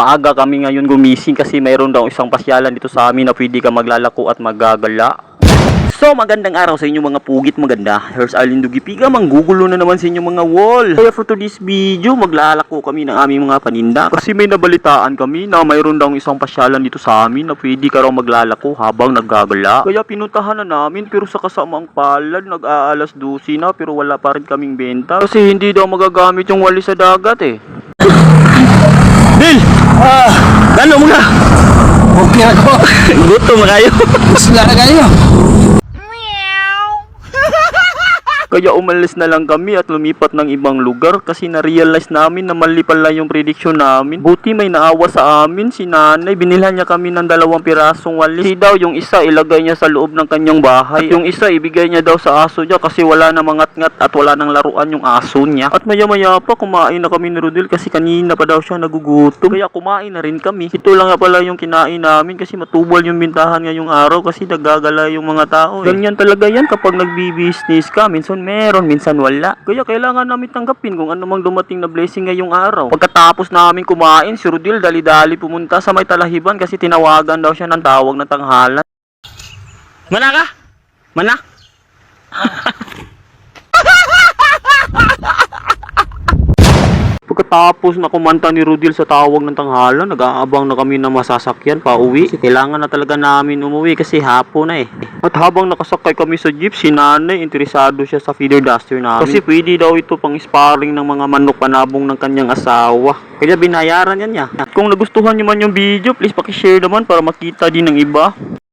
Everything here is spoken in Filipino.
Maaga kami ngayon gumising kasi mayroon daw isang pasyalan dito sa amin na pwede ka maglalako at maggagala. So magandang araw sa inyo mga pugit maganda. Here's Arlene Dugipiga, manggugulo na naman sa inyo mga wall. Kaya for today's video, maglalako kami ng aming mga paninda. Kasi may nabalitaan kami na mayroon daw isang pasyalan dito sa amin na pwede ka raw maglalako habang naggagala. Kaya pinuntahan na namin pero sa kasamaang palad, nag-aalas 12 na pero wala pa rin kaming benta. Kasi hindi daw magagamit yung wali sa dagat eh. Bill! Gano mo na? Okay ako. Gutom na kayo. Sila na kayo. Kaya umalis na lang kami at lumipat ng ibang lugar kasi na-realize namin na mali pala yung prediction namin. Buti may naawa sa amin, si nanay. Binilhan niya kami ng 2 pirasong walis. Si daw yung isa ilagay niya sa loob ng kanyang bahay. At yung isa ibigay niya daw sa aso niya kasi wala na mangat-ngat at wala nang laruan yung aso niya. At maya-maya pa kumain na kami ni Rodel kasi kanina pa daw siya nagugutom. Kaya kumain na rin kami. Ito lang nga pala yung kinain namin kasi matubol yung bintahan ngayong araw kasi nagagala yung mga tao. Ganyan talaga yan kapag nagbi-business ka. Minsan meron, minsan wala. Kaya kailangan namin tanggapin kung ano mang dumating na blessing ngayong araw. Pagkatapos namin kumain, si Rodel dali-dali pumunta sa may talahiban kasi tinawagan daw siya ng tawag na tanghalan. Mana ka? Mana? Pagkatapos na kumanta ni Rodel sa tawag ng tanghalan, nag-aabang na kami na masasakyan pa uwi. Kasi kailangan na talaga namin umuwi kasi hapon na eh. At habang nakasakay kami sa jeep, si nanay interesado siya sa feeder duster namin. Kasi pwede daw ito pang sparring ng mga manok panabong ng kanyang asawa. Kaya binayaran yan niya. Kung nagustuhan niyo man yung video, please pakishare naman para makita din ng iba.